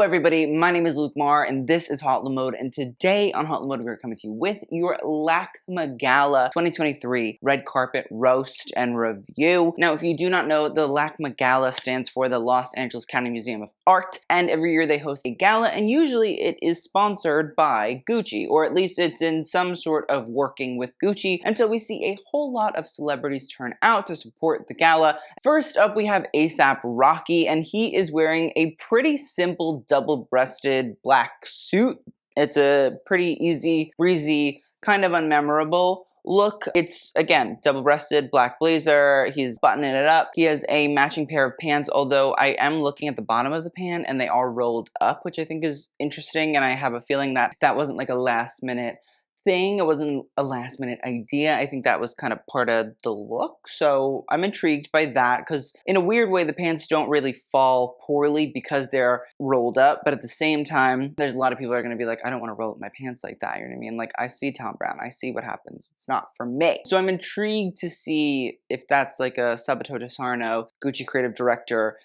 everybody, my name is Luke Mar and this is Hot Mode, and today on Hot Mode we're coming to you with your LACMA Gala 2023 Red Carpet Roast and Review. Now if you do not know, the LACMA Gala stands for the Los Angeles County Museum of Art, and every year they host a gala, and usually it is sponsored by Gucci, or at least it's in some sort of working with Gucci, and so we see a whole lot of celebrities turn out to support the gala. First up we have A$AP Rocky, and he is wearing a pretty simple double-breasted black suit. It's a pretty easy, breezy, kind of unmemorable look. It's, again, double-breasted black blazer. He's buttoning it up. He has a matching pair of pants, although I am looking at the bottom of the pant and they are rolled up, which I think is interesting, and I have a feeling that that wasn't like a last-minute thing. It wasn't a last minute idea. I think that was kind of part of the look. So I'm intrigued by that because in a weird way, the pants don't really fall poorly because they're rolled up. But at the same time, there's a lot of people that are going to be like, I don't want to roll up my pants like that. You know what I mean? Like, I see Tom Brown. I see what happens. It's not for me. So I'm intrigued to see if that's like a Sabato De Sarno, Gucci creative director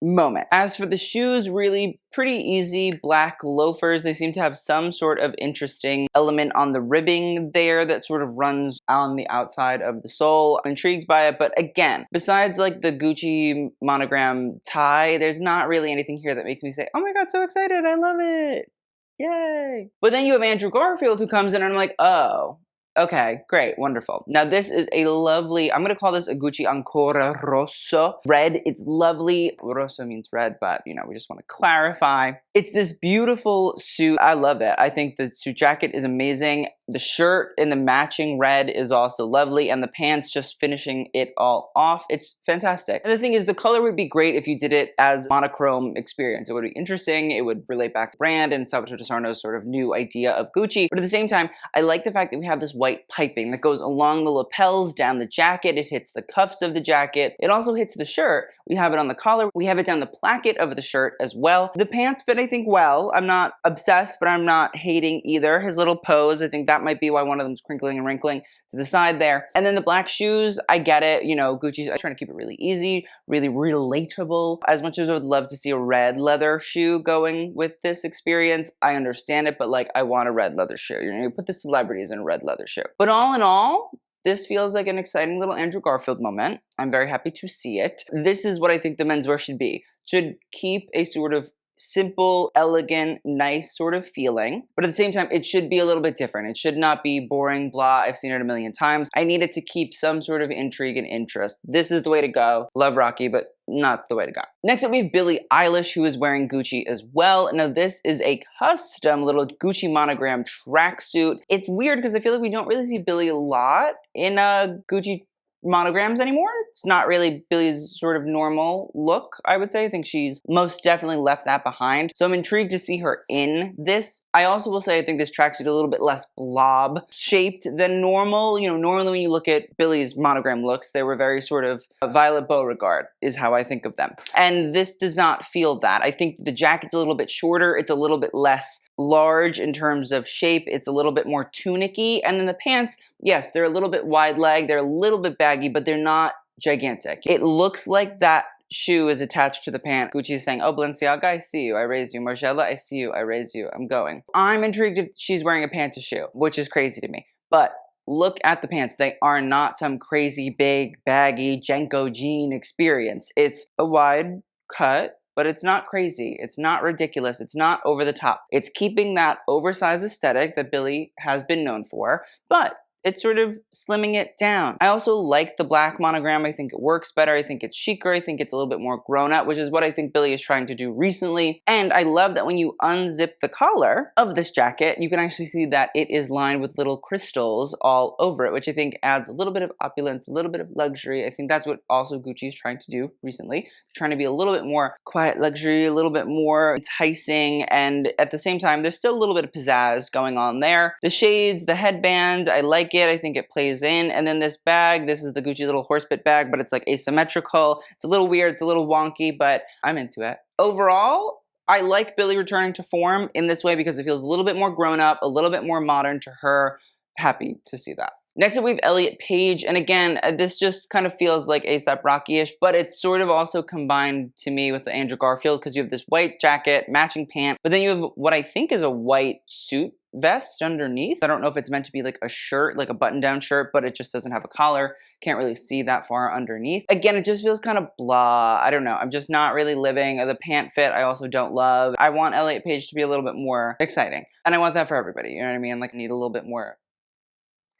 moment. As for the shoes, really pretty easy black loafers. They seem to have some sort of interesting element on the ribbing there that sort of runs on the outside of the sole. I'm intrigued by it, but again, besides like the Gucci monogram tie, there's not really anything here that makes me say, oh my god, so excited, I love it, yay. But then you have Andrew Garfield who comes in and I'm like, oh, okay, great, wonderful. Now this is a lovely, I'm gonna call this a Gucci Ancora Rosso red. It's lovely. Rosso means red, but you know, we just want to clarify. It's this beautiful suit. I love it. I think the suit jacket is amazing. The shirt in the matching red is also lovely, and the pants just finishing it all off. It's fantastic. And the thing is, the color would be great if you did it as monochrome experience. It would be interesting. It would relate back to brand and Sabato De Sarno's sort of new idea of Gucci. But at the same time, I like the fact that we have this white piping that goes along the lapels, down the jacket. It hits the cuffs of the jacket. It also hits the shirt. We have it on the collar. We have it down the placket of the shirt as well. The pants fit, I think, well. I'm not obsessed, but I'm not hating either. His little pose, I think that might be why one of them's crinkling and wrinkling to the side there. And then the black shoes, I get it. You know, Gucci's trying to keep it really easy, really relatable. As much as I would love to see a red leather shoe going with this experience, I understand it, but like, I want a red leather shoe. You know, you put the celebrities in a red leather shoe. But all in all, this feels like an exciting little Andrew Garfield moment. I'm very happy to see it. This is what I think the menswear should be. Should keep a sort of simple, elegant, nice sort of feeling, but at the same time, it should be a little bit different. It should not be boring, blah, I've seen it a million times. I need it to keep some sort of intrigue and interest. This is the way to go. Love Rocky, but not the way to go. Next up, we have Billie Eilish, who is wearing Gucci as well. Now, this is a custom little Gucci monogram tracksuit. It's weird because I feel like we don't really see Billie a lot in Gucci monograms anymore. It's not really Billie's sort of normal look, I would say. I think she's most definitely left that behind. So I'm intrigued to see her in this. I also will say I think this tracksuit a little bit less blob shaped than normal. You know, normally when you look at Billie's monogram looks, they were very sort of Violet Beauregard is how I think of them. And this does not feel that. I think the jacket's a little bit shorter. It's a little bit less large in terms of shape. It's a little bit more tunicky. And then the pants, yes, they're a little bit wide leg. They're a little bit baggy, but they're not gigantic. It looks like that shoe is attached to the pant. Gucci is saying, oh, Balenciaga, I see you, I raise you. Margiela, I see you, I raise you, I'm going. I'm intrigued if she's wearing a pant to shoe, which is crazy to me. But look at the pants. They are not some crazy, big, baggy, Jenko jean experience. It's a wide cut, but it's not crazy. It's not ridiculous. It's not over the top. It's keeping that oversized aesthetic that Billie has been known for, but it's sort of slimming it down. I also like the black monogram. I think it works better. I think it's chicer. I think it's a little bit more grown up, which is what I think Billie is trying to do recently. And I love that when you unzip the collar of this jacket, you can actually see that it is lined with little crystals all over it, which I think adds a little bit of opulence, a little bit of luxury. I think that's what also Gucci is trying to do recently. They're trying to be a little bit more quiet luxury, a little bit more enticing, and at the same time, there's still a little bit of pizzazz going on there. The shades, the headband, I like it. I think it plays in. And then this bag, this is the Gucci little horsebit bag, but it's like asymmetrical. It's a little weird, it's a little wonky, but I'm into it. Overall, I like Billie returning to form in this way because it feels a little bit more grown up, a little bit more modern to her. Happy to see that. Next up, we have Elliott Page, and again, this just kind of feels like A$AP Rocky-ish, but it's sort of also combined to me with the Andrew Garfield, because you have this white jacket, matching pant, but then you have what I think is a white suit vest underneath. I don't know if it's meant to be like a shirt, like a button-down shirt, but it just doesn't have a collar. Can't really see that far underneath. Again, it just feels kind of blah. I don't know. I'm just not really living. The pant fit I also don't love. I want Elliott Page to be a little bit more exciting, and I want that for everybody. You know what I mean? Like, I need a little bit more.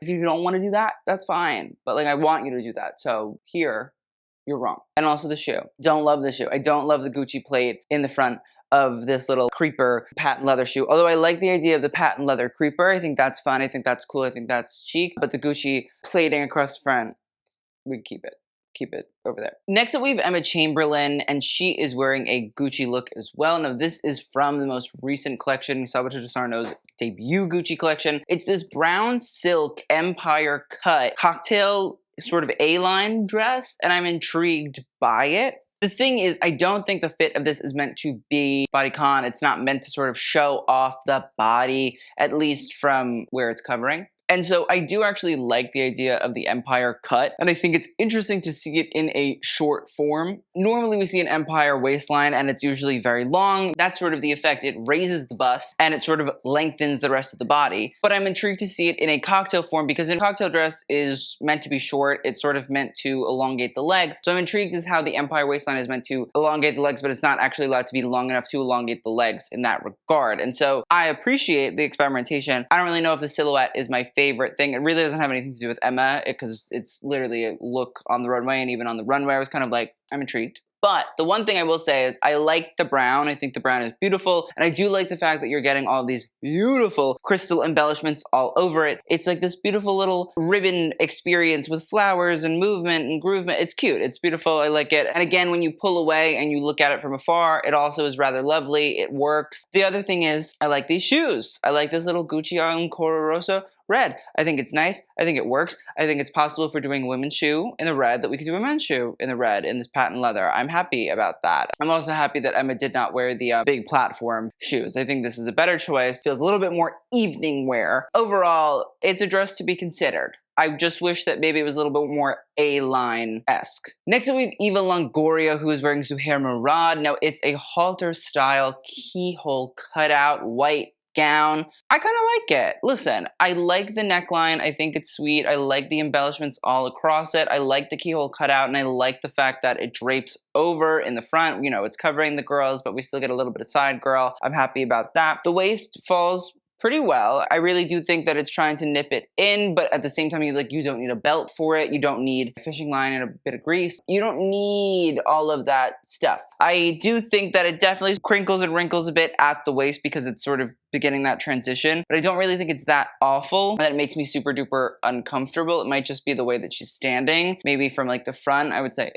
If you don't want to do that, that's fine. But like, I want you to do that. So here, you're wrong. And also the shoe. Don't love the shoe. I don't love the Gucci plate in the front of this little creeper patent leather shoe. Although I like the idea of the patent leather creeper. I think that's fun. I think that's cool. I think that's chic. But the Gucci plating across the front, we keep it. Keep it over there. Next up, we have Emma Chamberlain, and she is wearing a Gucci look as well. Now, this is from the most recent collection, Salvatore De Sarno's debut Gucci collection. It's this brown silk empire cut cocktail sort of A-line dress, and I'm intrigued by it. The thing is, I don't think the fit of this is meant to be bodycon. It's not meant to sort of show off the body, at least from where it's covering. And so I do actually like the idea of the empire cut, and I think it's interesting to see it in a short form. Normally we see an empire waistline and it's usually very long. That's sort of the effect. It raises the bust and it sort of lengthens the rest of the body. But I'm intrigued to see it in a cocktail form, because a cocktail dress is meant to be short. It's sort of meant to elongate the legs. So I'm intrigued as how the empire waistline is meant to elongate the legs, but it's not actually allowed to be long enough to elongate the legs in that regard. And so I appreciate the experimentation. I don't really know if the silhouette is my favorite thing. It really doesn't have anything to do with Emma, because it's literally a look on the runway, and even on the runway I was kind of like, I'm intrigued. But the one thing I will say is I like the brown. I think the brown is beautiful, and I do like the fact that you're getting all these beautiful crystal embellishments all over it. It's like this beautiful little ribbon experience with flowers and movement and groovement. It's cute. It's beautiful. I like it. And again, when you pull away and you look at it from afar, it also is rather lovely. It works. The other thing is I like these shoes. I like this little Gucci Ancora Rosso red. I think it's nice. I think it works. I think it's possible if we're doing a women's shoe in the red that we could do a men's shoe in the red in this patent leather. I'm happy about that. I'm also happy that Emma did not wear the big platform shoes. I think this is a better choice. Feels a little bit more evening wear. Overall, it's a dress to be considered. I just wish that maybe it was a little bit more A-line-esque. Next up, we have Eva Longoria, who is wearing Zuhair Murad. Now, it's a halter style keyhole cutout white gown. I kind of like it. Listen, I like the neckline. I think it's sweet. I like the embellishments all across it. I like the keyhole cutout, and I like the fact that it drapes over in the front. You know, it's covering the girls, but we still get a little bit of side girl. I'm happy about that. The waist falls pretty well. I really do think that it's trying to nip it in, but at the same time, you don't need a belt for it. You don't need a fishing line and a bit of grease. You don't need all of that stuff. I do think that it definitely crinkles and wrinkles a bit at the waist because it's sort of beginning that transition, but I don't really think it's that awful that it makes me super duper uncomfortable. It might just be the way that she's standing. Maybe from like the front, I would say,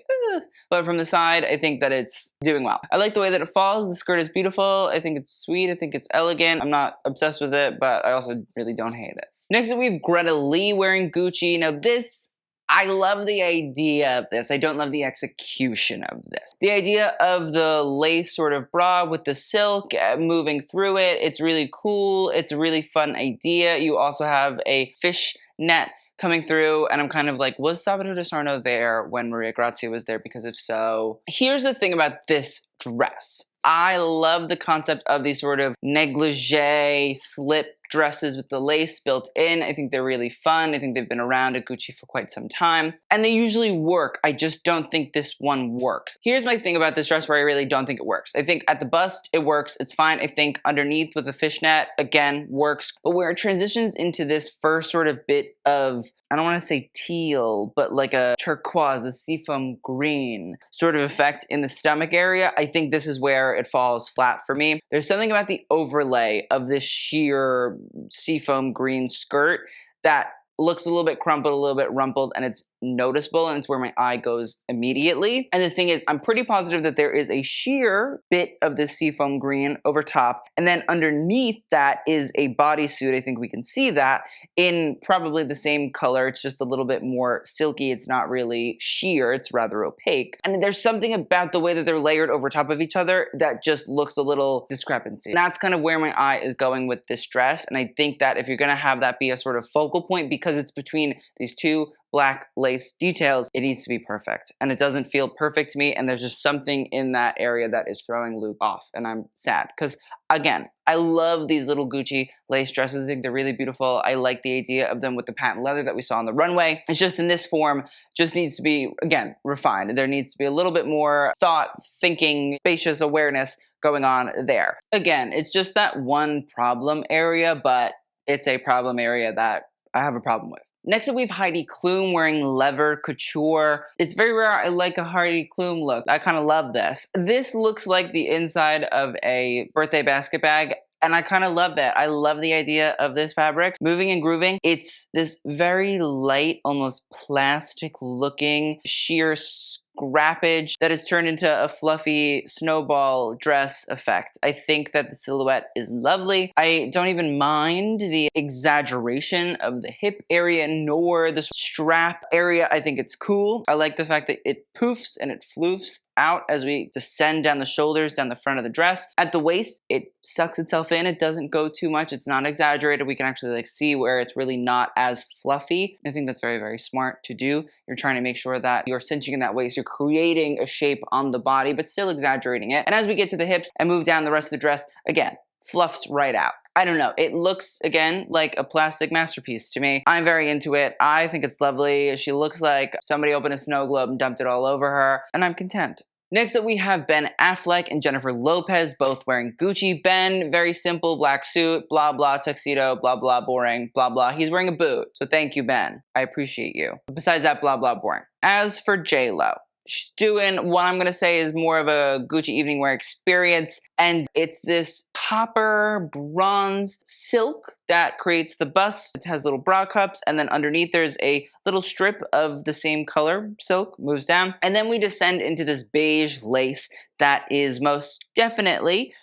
but from the side, I think that it's doing well. I like the way that it falls. The skirt is beautiful. I think it's sweet. I think it's elegant. I'm not obsessed with it, but I also really don't hate it. Next up, we have Greta Lee wearing Gucci. Now this, I love the idea of this. I don't love the execution of this. The idea of the lace sort of bra with the silk moving through it, it's really cool. It's a really fun idea. You also have a fish net coming through, and I'm kind of like, was Salvatore De Sarno there when Maria Grazia was there? Because if so, here's the thing about this dress. I love the concept of these sort of negligee slip dresses with the lace built in. I think they're really fun. I think they've been around at Gucci for quite some time. And they usually work. I just don't think this one works. Here's my thing about this dress where I really don't think it works. I think at the bust, it works. It's fine. I think underneath with the fishnet, again, works. But where it transitions into this first sort of bit of, I don't want to say teal, but like a turquoise, a seafoam green sort of effect in the stomach area, I think this is where it falls flat for me. There's something about the overlay of this sheer seafoam green skirt that looks a little bit crumpled, a little bit rumpled, and it's noticeable, and it's where my eye goes immediately. And the thing is, I'm pretty positive that there is a sheer bit of this seafoam green over top, and then underneath that is a bodysuit. I think we can see that in probably the same color. It's just a little bit more silky. It's not really sheer. It's rather opaque. And there's something about the way that they're layered over top of each other that just looks a little discrepancy. And that's kind of where my eye is going with this dress. And I think that if you're going to have that be a sort of focal point, because because it's between these two black lace details, it needs to be perfect. And it doesn't feel perfect to me, and there's just something in that area that is throwing Luke off, and I'm sad. Because, again, I love these little Gucci lace dresses. I think they're really beautiful. I like the idea of them with the patent leather that we saw on the runway. It's just in this form, just needs to be, again, refined. There needs to be a little bit more thought, thinking, spacious awareness going on there. Again, it's just that one problem area, but it's a problem area that I have a problem with. Next up, we have Heidi Klum wearing leather couture. It's very rare I like a Heidi Klum look. I kind of love this. This looks like the inside of a birthday basket bag, and I kind of love that. I love the idea of this fabric. Moving and grooving. It's this very light, almost plastic looking sheer scrappage that is turned into a fluffy snowball dress effect. I think that the silhouette is lovely. I don't even mind the exaggeration of the hip area nor the strap area. I think it's cool. I like the fact that it poofs and it floofs out as we descend down the shoulders, down the front of the dress. At the waist, it sucks itself in. It doesn't go too much. It's not exaggerated. We can actually see where it's really not as fluffy. I think that's very, very smart to do. You're trying to make sure that you're cinching in that waist. You're creating a shape on the body, but still exaggerating it. And as we get to the hips and move down the rest of the dress, again, fluffs right out. I don't know. It looks, again, like a plastic masterpiece to me. I'm very into it. I think it's lovely. She looks like somebody opened a snow globe and dumped it all over her, and I'm content. Next up, we have Ben Affleck and Jennifer Lopez, both wearing Gucci. Ben, very simple black suit, blah, blah, tuxedo, blah, blah, boring, blah, blah. He's wearing a boot, so thank you, Ben. I appreciate you. But besides that, blah, blah, boring. As for J-Lo, she's doing what I'm going to say is more of a Gucci evening wear experience, and it's this copper bronze silk that creates the bust. It has little bra cups, and then underneath there's a little strip of the same color silk, moves down, and then we descend into this beige lace that is most definitely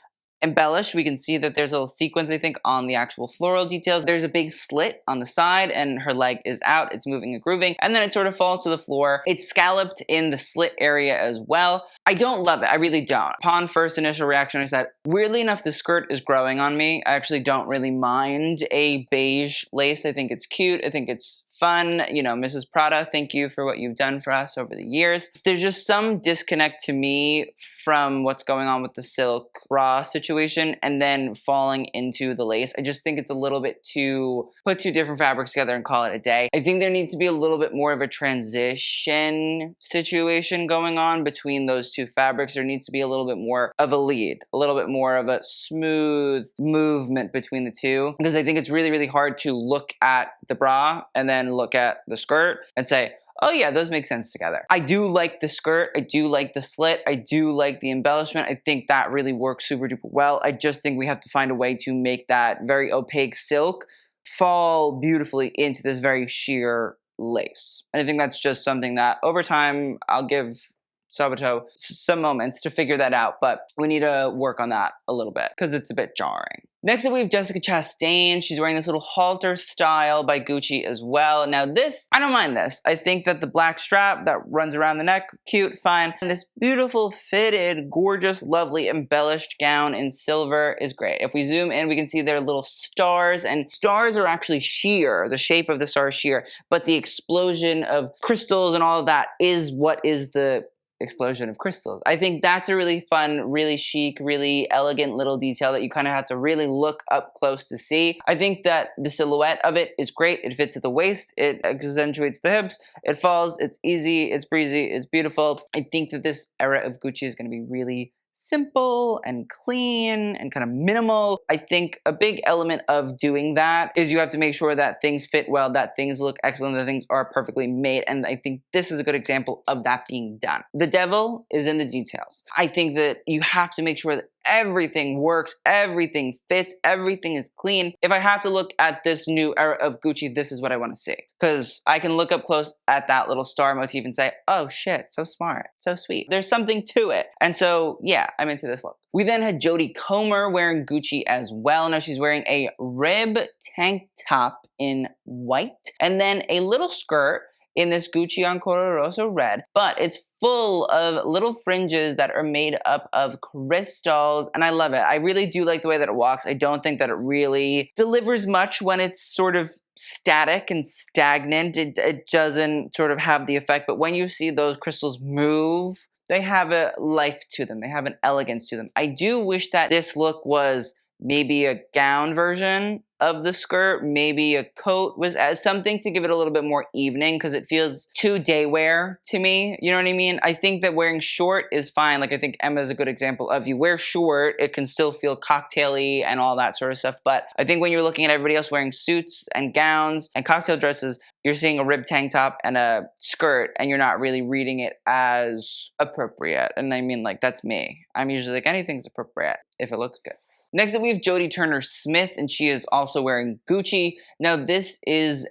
embellished. We can see that there's a little sequence, I think, on the actual floral details. There's a big slit on the side and her leg is out. It's moving and grooving. And then it sort of falls to the floor. It's scalloped in the slit area as well. I don't love it. I really don't. Upon first initial reaction, I said, weirdly enough, the skirt is growing on me. I actually don't really mind a beige lace. I think it's cute. I think it's fun. You know, Mrs. Prada, thank you for what you've done for us over the years. There's just some disconnect to me from what's going on with the silk bra situation and then falling into the lace. I just think it's a little bit too, put two different fabrics together and call it a day. I think there needs to be a little bit more of a transition situation going on between those two fabrics. There needs to be a little bit more of a lead, a little bit more of a smooth movement between the two, because I think it's really, really hard to look at the bra and then look at the skirt and say, oh yeah, those make sense together. I do like the skirt. I do like the slit. I do like the embellishment. I think that really works super duper well. I just think we have to find a way to make that very opaque silk fall beautifully into this very sheer lace. And I think that's just something that over time I'll give Sabato some moments to figure that out, but we need to work on that a little bit because it's a bit jarring. Next up, we have Jessica Chastain. She's wearing this little halter style by Gucci as well. Now this, I don't mind this. I think that the black strap that runs around the neck, cute, fine. And this beautiful, fitted, gorgeous, lovely, embellished gown in silver is great. If we zoom in, we can see there are little stars, and stars are actually sheer. The shape of the star is sheer, but the explosion of crystals and all of that is what is the explosion of crystals. I think that's a really fun, really chic, really elegant little detail that you kind of have to really look up close to see. I think that the silhouette of it is great. It fits at the waist. It accentuates the hips. It falls. It's easy. It's breezy. It's beautiful. I think that this era of Gucci is going to be really simple and clean and kind of minimal. I think a big element of doing that is you have to make sure that things fit well, that things look excellent, that things are perfectly made. And I think this is a good example of that being done. The devil is in the details. I think that you have to make sure that everything works, everything fits, everything is clean. If I have to look at this new era of Gucci, this is what I want to see. Because I can look up close at that little star motif and say, oh shit, so smart, so sweet. There's something to it. And so, yeah, I'm into this look. We then had Jodie Comer wearing Gucci as well. Now she's wearing a rib tank top in white and then a little skirt in this Gucci Ancora Rosso red, but it's full of little fringes that are made up of crystals, and I love it. I really do like the way that it walks. I don't think that it really delivers much when it's sort of static and stagnant. It doesn't sort of have the effect, but when you see those crystals move, they have a life to them. They have an elegance to them. I do wish that this look was maybe a gown version of the skirt, maybe a coat was as something to give it a little bit more evening, because it feels too day wear to me. You know what I mean? I think that wearing short is fine. Like, I think Emma's a good example of, you wear short, it can still feel cocktaily and all that sort of stuff. But I think when you're looking at everybody else wearing suits and gowns and cocktail dresses, you're seeing a ribbed tank top and a skirt, and you're not really reading it as appropriate. And I mean, like, that's me. I'm usually like, anything's appropriate if it looks good. Next up, we have Jodie Turner-Smith, and she is also wearing Gucci. Now, this is,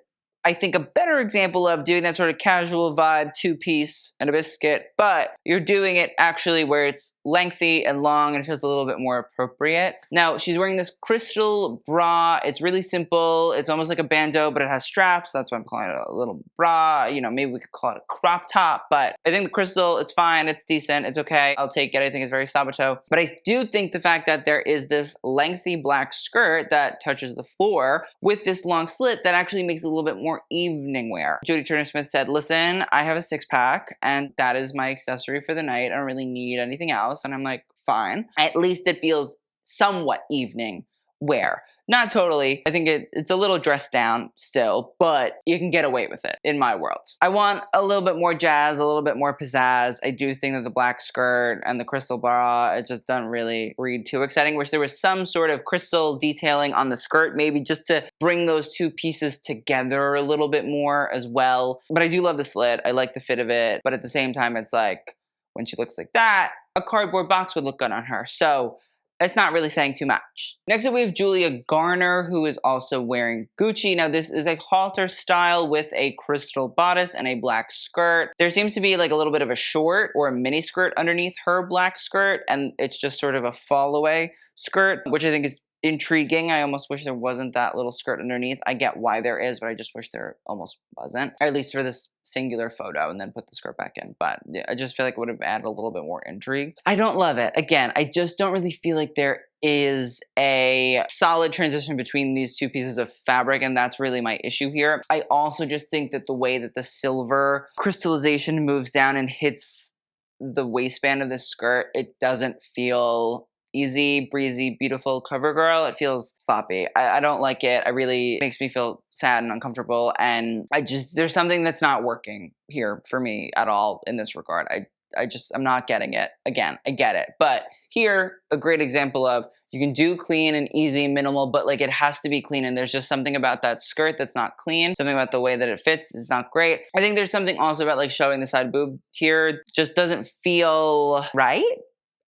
I think, a better example of doing that sort of casual vibe, two-piece and a biscuit, but you're doing it actually where it's lengthy and long and it feels a little bit more appropriate. Now, she's wearing this crystal bra. It's really simple. It's almost like a bandeau, but it has straps. That's why I'm calling it a little bra. You know, maybe we could call it a crop top, but I think the crystal, it's fine. It's decent. It's okay. I'll take it. I think it's very Sabato. But I do think the fact that there is this lengthy black skirt that touches the floor with this long slit that actually makes it a little bit more evening wear. Jodie Turner-Smith said, listen, I have a 6-pack and that is my accessory for the night. I don't really need anything else. And I'm like, fine. At least it feels somewhat evening wear. Not totally. I think it's a little dressed down still, but you can get away with it in my world. I want a little bit more jazz, a little bit more pizzazz. I do think that the black skirt and the crystal bra, it just doesn't really read too exciting. Wish there was some sort of crystal detailing on the skirt, maybe just to bring those two pieces together a little bit more as well. But I do love the slit. I like the fit of it. But at the same time, it's like, when she looks like that, a cardboard box would look good on her. So it's not really saying too much. Next up, we have Julia Garner, who is also wearing Gucci. Now, this is a halter style with a crystal bodice and a black skirt. There seems to be like a little bit of a short or a mini skirt underneath her black skirt, and it's just sort of a fall away skirt, which I think is intriguing. I almost wish there wasn't that little skirt underneath. I get why there is, but I just wish there almost wasn't, or at least for this singular photo, and then put the skirt back in. But yeah, I just feel like it would have added a little bit more intrigue. I don't love it. Again, I just don't really feel like there is a solid transition between these two pieces of fabric, and that's really my issue here. I also just think that the way that the silver crystallization moves down and hits the waistband of this skirt, it doesn't feel easy, breezy, beautiful cover girl. It feels sloppy. I don't like it. It really makes me feel sad and uncomfortable. And there's something that's not working here for me at all in this regard. I'm not getting it. Again, I get it. But here, a great example of, you can do clean and easy, minimal, but like it has to be clean. And there's just something about that skirt that's not clean. Something about the way that it fits is not great. I think there's something also about like showing the side boob here. Just doesn't feel right.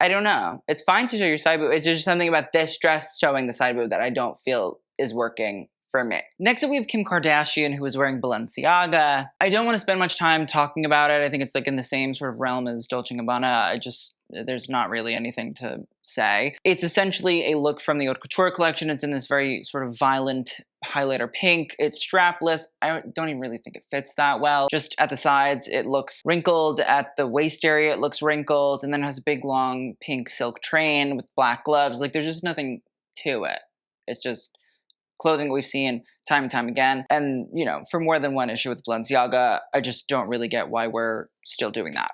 I don't know. It's fine to show your side boob. It's just something about this dress showing the side boob that I don't feel is working for me. Next up, we have Kim Kardashian, who is wearing Balenciaga. I don't want to spend much time talking about it. I think it's like in the same sort of realm as Dolce & Gabbana. There's not really anything to say. It's essentially a look from the Haute Couture collection. It's in this very sort of violent highlighter pink. It's strapless. I don't even really think it fits that well. Just at the sides, it looks wrinkled. At the waist area, it looks wrinkled. And then it has a big, long pink silk train with black gloves. Like, there's just nothing to it. It's just clothing we've seen time and time again. And, you know, for more than one issue with Balenciaga, I just don't really get why we're still doing that.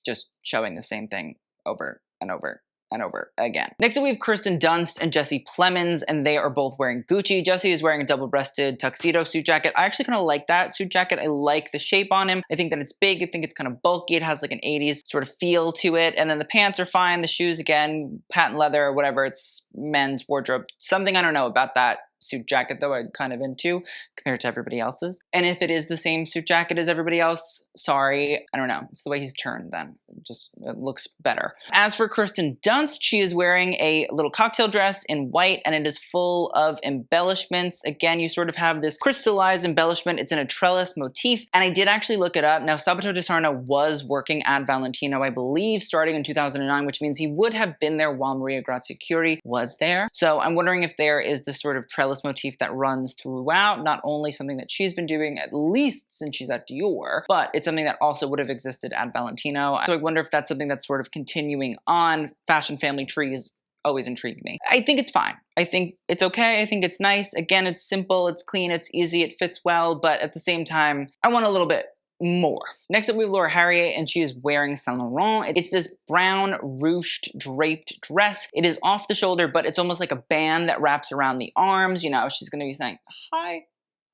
Just showing the same thing over and over and over again. Next up, we have Kirsten Dunst and Jessie Plemons, and they are both wearing Gucci. Jessie is wearing a double-breasted tuxedo suit jacket. I actually kind of like that suit jacket. I like the shape on him. I think that it's big. I think it's kind of bulky. It has like an 80s sort of feel to it. And then the pants are fine. The shoes, again, patent leather or whatever. It's men's wardrobe. Something I don't know about that suit jacket, though, I'm kind of into compared to everybody else's. And if it is the same suit jacket as everybody else, sorry, I don't know. It's the way he's turned then. It looks better. As for Kirsten Dunst, she is wearing a little cocktail dress in white, and it is full of embellishments. Again, you sort of have this crystallized embellishment. It's in a trellis motif, and I did actually look it up. Now, Sabato De Sarno was working at Valentino, I believe, starting in 2009, which means he would have been there while Maria Grazia Chiuri was there. So I'm wondering if there is this sort of trellis motif that runs throughout, not only something that she's been doing at least since she's at Dior, but it's something that also would have existed at Valentino. So I wonder if that's something that's sort of continuing on. Fashion family trees always intrigued me. I think it's fine. I think it's okay. I think it's nice. Again, it's simple, it's clean, it's easy, it fits well, but at the same time, I want a little bit more. Next up, we have Harrier, and she is wearing Saint Laurent. It's this brown ruched draped dress. It is off the shoulder, but it's almost like a band that wraps around the arms. You know, she's gonna be saying, hi.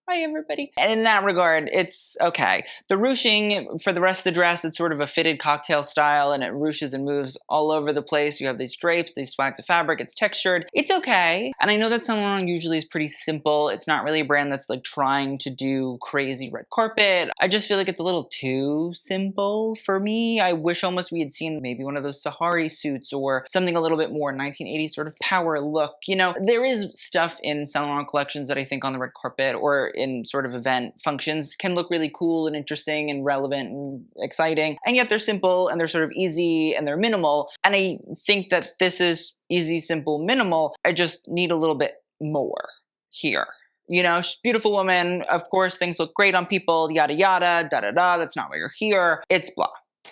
Hi, everybody. And in that regard, it's okay. The ruching for the rest of the dress, it's sort of a fitted cocktail style, and it ruches and moves all over the place. You have these drapes, these swags of fabric, it's textured. It's okay. And I know that Saint Laurent usually is pretty simple. It's not really a brand that's like trying to do crazy red carpet. I just feel like it's a little too simple for me. I wish almost we had seen maybe one of those Sahari suits or something a little bit more 1980s sort of power look. You know, there is stuff in Saint Laurent collections that I think on the red carpet or in sort of event functions can look really cool and interesting and relevant and exciting. And yet they're simple and they're sort of easy and they're minimal. And I think that this is easy, simple, minimal. I just need a little bit more here. You know, she's a beautiful woman. Of course, things look great on people, yada, yada, da, da, da. That's not why you're here. It's blah.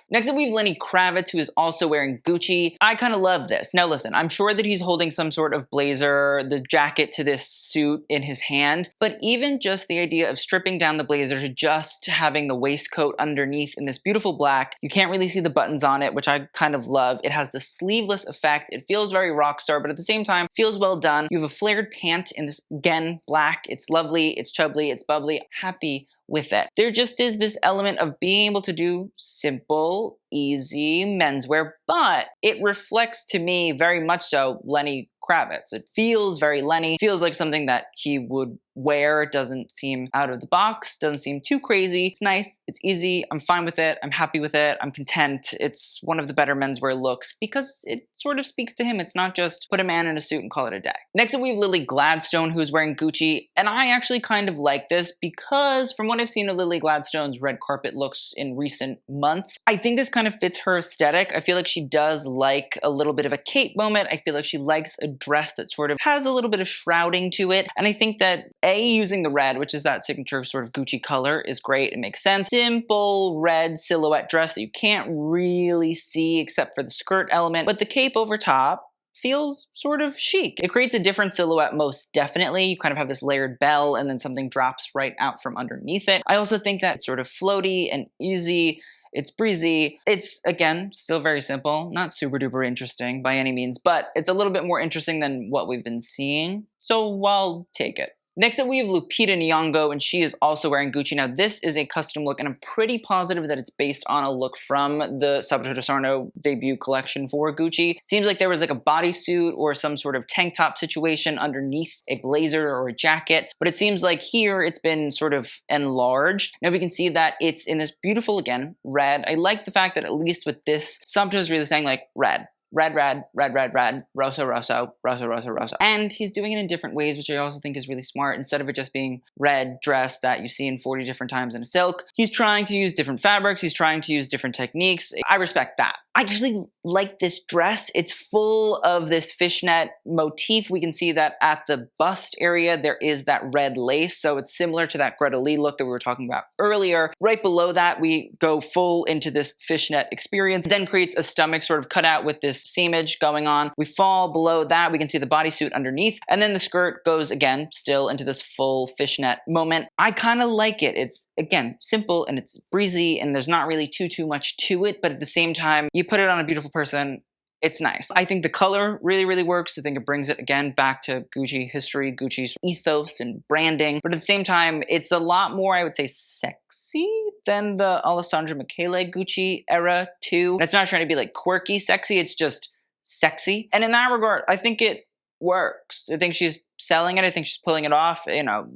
Next up, we have Lenny Kravitz, who is also wearing Gucci. I kind of love this. Now listen, I'm sure that he's holding some sort of blazer, the jacket to this suit in his hand, but even just the idea of stripping down the blazer to just having the waistcoat underneath in this beautiful black, you can't really see the buttons on it, which I kind of love. It has the sleeveless effect. It feels very rock star, but at the same time, feels well done. You have a flared pant in this, again, black. It's lovely, it's chubbly, it's bubbly. Happy with it. There just is this element of being able to do simple, easy menswear, but it reflects to me very much so Lenny Kravitz. It feels very Lenny, feels like something that he would wear. It doesn't seem out of the box, doesn't seem too crazy. It's nice, it's easy, I'm fine with it, I'm happy with it, I'm content. It's one of the better menswear looks because it sort of speaks to him. It's not just put a man in a suit and call it a day. Next up, we have Lily Gladstone, who's wearing Gucci, and I actually kind of like this because from what I've seen of Lily Gladstone's red carpet looks in recent months, I think this kind of fits her aesthetic. I feel like she does like a little bit of a cape moment. I feel like she likes a dress that sort of has a little bit of shrouding to it, and I think that using the red, which is that signature sort of Gucci color, is great. It makes sense. Simple red silhouette dress that you can't really see except for the skirt element, but the cape over top feels sort of chic. It creates a different silhouette most definitely. You kind of have this layered bell and then something drops right out from underneath it. I also think that it's sort of floaty and easy. It's breezy. It's, again, still very simple. Not super duper interesting by any means, but it's a little bit more interesting than what we've been seeing. So I'll take it. Next up, we have Lupita Nyong'o, and she is also wearing Gucci. Now, this is a custom look, and I'm pretty positive that it's based on a look from the Sabato de Sarno debut collection for Gucci. Seems like there was like a bodysuit or some sort of tank top situation underneath a blazer or a jacket, but it seems like here it's been sort of enlarged. Now, we can see that it's in this beautiful, again, red. I like the fact that at least with this, Sabato is really saying like red. Red, red, red, red, red, rosa, rosa, rosa, rosa, rosa. And he's doing it in different ways, which I also think is really smart. Instead of it just being red dress that you see in 40 different times in a silk, he's trying to use different fabrics. He's trying to use different techniques. I respect that. I actually like this dress. It's full of this fishnet motif. We can see that at the bust area, there is that red lace. So it's similar to that Greta Lee look that we were talking about earlier. Right below that, we go full into this fishnet experience, then creates a stomach sort of cut out with this seamage going on. We fall below that, we can see the bodysuit underneath, and then the skirt goes again, still into this full fishnet moment. I kind of like it. It's, again, simple and it's breezy and there's not really too much to it, but at the same time, you put it on a beautiful person, it's nice. I think the color really, really works. I think it brings it, again, back to Gucci history, Gucci's ethos and branding. But at the same time, it's a lot more, I would say, sexy than the Alessandra Michele Gucci era, too. It's not trying to be, like, quirky sexy. It's just sexy. And in that regard, I think it works. I think she's selling it. I think she's pulling it off. You know,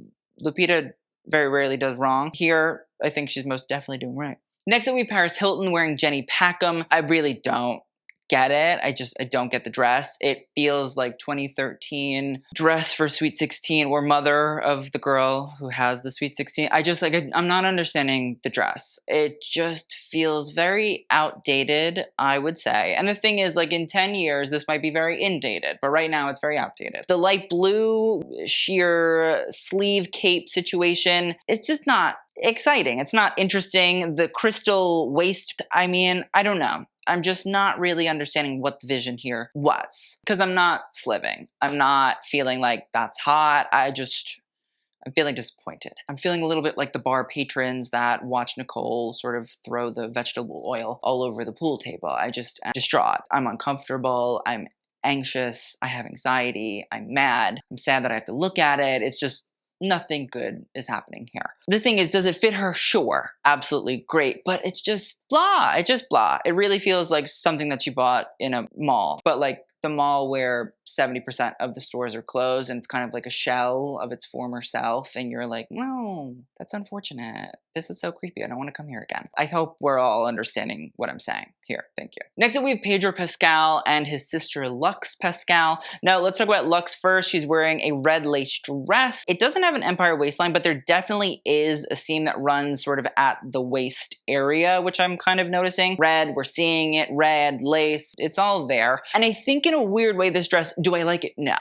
Lupita very rarely does wrong. Here, I think she's most definitely doing right. Next up, we have Paris Hilton wearing Jenny Packham. I really don't get it. I don't get the dress. It feels like 2013 dress for Sweet 16 or mother of the girl who has the Sweet 16. I'm not understanding the dress. It just feels very outdated, I would say. And the thing is, like, in 10 years, this might be very indated, but right now it's very outdated. The light blue sheer sleeve cape situation, it's just not exciting. It's not interesting. The crystal waist, I mean, I don't know. I'm just not really understanding what the vision here was. Because I'm not sliving. I'm not feeling like that's hot. I'm feeling disappointed. I'm feeling a little bit like the bar patrons that watch Nicole sort of throw the vegetable oil all over the pool table. I'm distraught. I'm uncomfortable. I'm anxious. I have anxiety. I'm mad. I'm sad that I have to look at it. It's just nothing good is happening here. The thing is, does it fit her? Sure. Absolutely great. But it's just blah. It's just blah. It really feels like something that you bought in a mall. But like the mall where 70% of the stores are closed and it's kind of like a shell of its former self. And you're like, no, that's unfortunate. This is so creepy. I don't want to come here again. I hope we're all understanding what I'm saying here. Thank you. Next up, we have Pedro Pascal and his sister Lux Pascal. Now, let's talk about Lux first. She's wearing a red lace dress. It doesn't have an empire waistline, but there definitely is a seam that runs sort of at the waist area, which I'm kind of noticing. Red, we're seeing it. Red, lace, it's all there. And I think in a weird way, this dress, do I like it? No.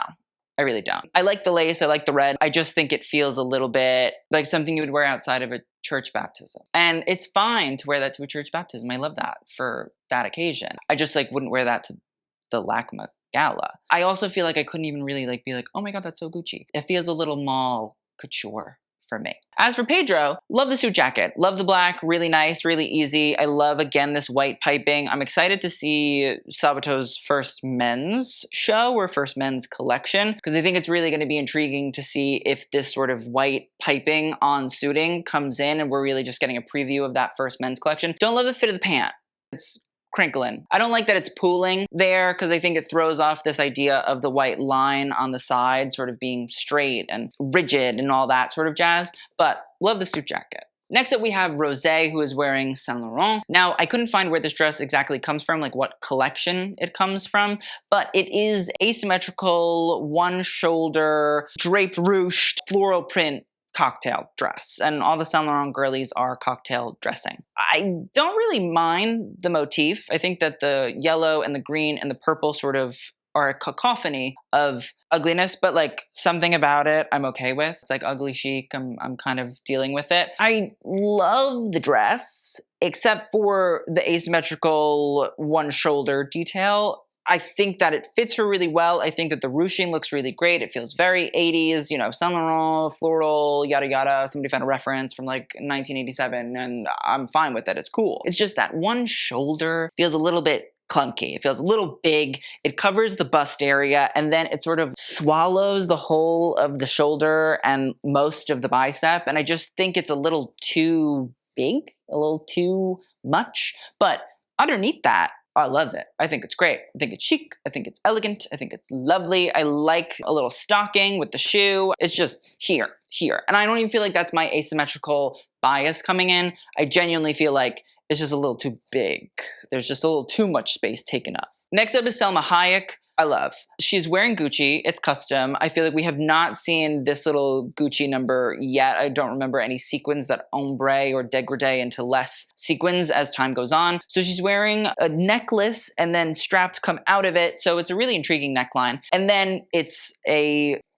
I really don't. I like the lace, I like the red. I just think it feels a little bit like something you would wear outside of a church baptism. And it's fine to wear that to a church baptism. I love that for that occasion. I just like wouldn't wear that to the LACMA Gala. I also feel like I couldn't even really like be like, oh my God, that's so Gucci. It feels a little mall couture for me. As for Pedro, love the suit jacket. Love the black, really nice, really easy. I love, again, this white piping. I'm excited to see Sabato's first men's show or first men's collection, because I think it's really going to be intriguing to see if this sort of white piping on suiting comes in and we're really just getting a preview of that first men's collection. Don't love the fit of the pant. It's crinkling. I don't like that it's pooling there because I think it throws off this idea of the white line on the side sort of being straight and rigid and all that sort of jazz, but love the suit jacket. Next up, we have Rosé, who is wearing Saint Laurent. Now, I couldn't find where this dress exactly comes from, like what collection it comes from, but it is asymmetrical, one shoulder, draped ruched, floral print cocktail dress, and all the Saint Laurent girlies are cocktail dressing. I don't really mind the motif. I think that the yellow and the green and the purple sort of are a cacophony of ugliness, but like something about it I'm okay with. It's like ugly chic. I'm kind of dealing with it. I love the dress, except for the asymmetrical one shoulder detail. I think that it fits her really well. I think that the ruching looks really great. It feels very 80s, you know, Saint Laurent, floral, yada yada. Somebody found a reference from like 1987 and I'm fine with it. It's cool. It's just that one shoulder feels a little bit clunky. It feels a little big. It covers the bust area and then it sort of swallows the whole of the shoulder and most of the bicep. And I just think it's a little too big, a little too much. But underneath that, I love it. I think it's great. I think it's chic. I think it's elegant. I think it's lovely. I like a little stocking with the shoe. It's just here. And I don't even feel like that's my asymmetrical bias coming in. I genuinely feel like it's just a little too big. There's just a little too much space taken up. Next up is Selma Hayek. I love. She's wearing Gucci. It's custom. I feel like we have not seen this little Gucci number yet. I don't remember any sequins that ombre or degradé into less sequins as time goes on. So she's wearing a necklace and then straps come out of it. So it's a really intriguing neckline. And then it's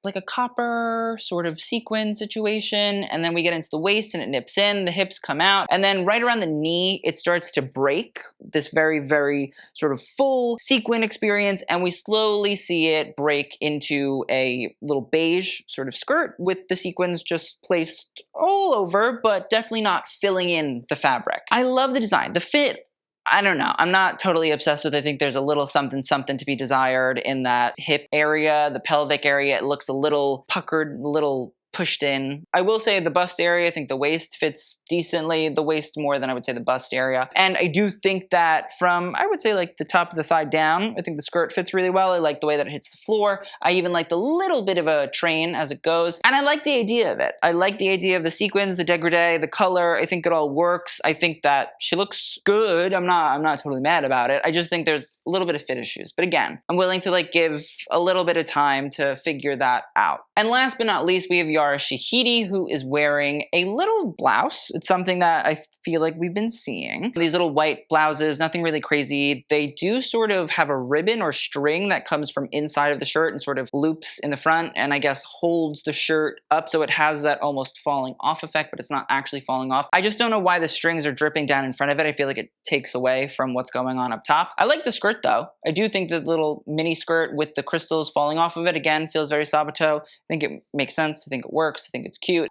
like a copper sort of sequin situation. And then we get into the waist and it nips in, the hips come out. And then right around the knee, it starts to break this very, very sort of full sequin experience. And we slowly see it break into a little beige sort of skirt with the sequins just placed all over, but definitely not filling in the fabric. I love the design. The fit, I don't know. I'm not totally obsessed with it. I think there's a little something to be desired in that hip area, the pelvic area. It looks a little puckered, a little pushed in. I will say the bust area, I think the waist fits decently. The waist more than I would say the bust area. And I do think that from, I would say like the top of the thigh down, I think the skirt fits really well. I like the way that it hits the floor. I even like the little bit of a train as it goes. And I like the idea of it. I like the idea of the sequins, the degradé, the color. I think it all works. I think that she looks good. I'm not totally mad about it. I just think there's a little bit of fit issues. But again, I'm willing to like give a little bit of time to figure that out. And last but not least, we have star Shahidi, who is wearing a little blouse. It's something that I feel like we've been seeing. These little white blouses, nothing really crazy. They do sort of have a ribbon or string that comes from inside of the shirt and sort of loops in the front and I guess holds the shirt up so it has that almost falling off effect, but it's not actually falling off. I just don't know why the strings are dripping down in front of it. I feel like it takes away from what's going on up top. I like the skirt though. I do think the little mini skirt with the crystals falling off of it, again, feels very Sabato. I think it makes sense. I think it works. I think it's cute.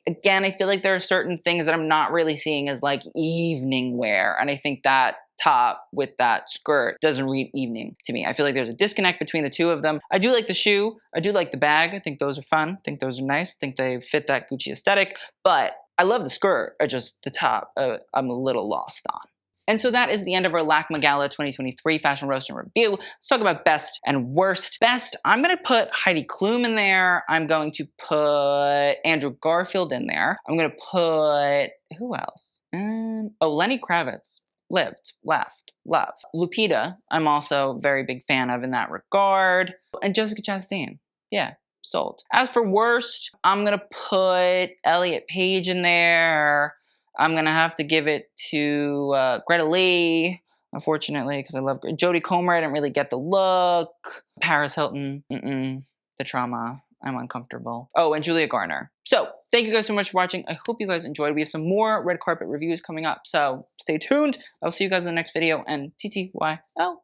Again, I feel like there are certain things that I'm not really seeing as like evening wear. And I think that top with that skirt doesn't read evening to me. I feel like there's a disconnect between the two of them. I do like the shoe. I do like the bag. I think those are fun. I think those are nice. I think they fit that Gucci aesthetic. But I love the skirt. Just the top, I'm a little lost on. And so that is the end of our LACMA Gala 2023 Fashion Roast and Review. Let's talk about best and worst. Best, I'm going to put Heidi Klum in there. I'm going to put Andrew Garfield in there. I'm going to put, who else? Lenny Kravitz. Lived, laughed, loved. Lupita, I'm also a very big fan of in that regard. And Jessica Chastain. Yeah, sold. As for worst, I'm going to put Elliott Page in there. I'm going to have to give it to Greta Lee, unfortunately, because I love Jodie Comer. I didn't really get the look. Paris Hilton, the trauma. I'm uncomfortable. Oh, and Julia Garner. So, thank you guys so much for watching. I hope you guys enjoyed. We have some more red carpet reviews coming up, so stay tuned. I'll see you guys in the next video, and TTYL.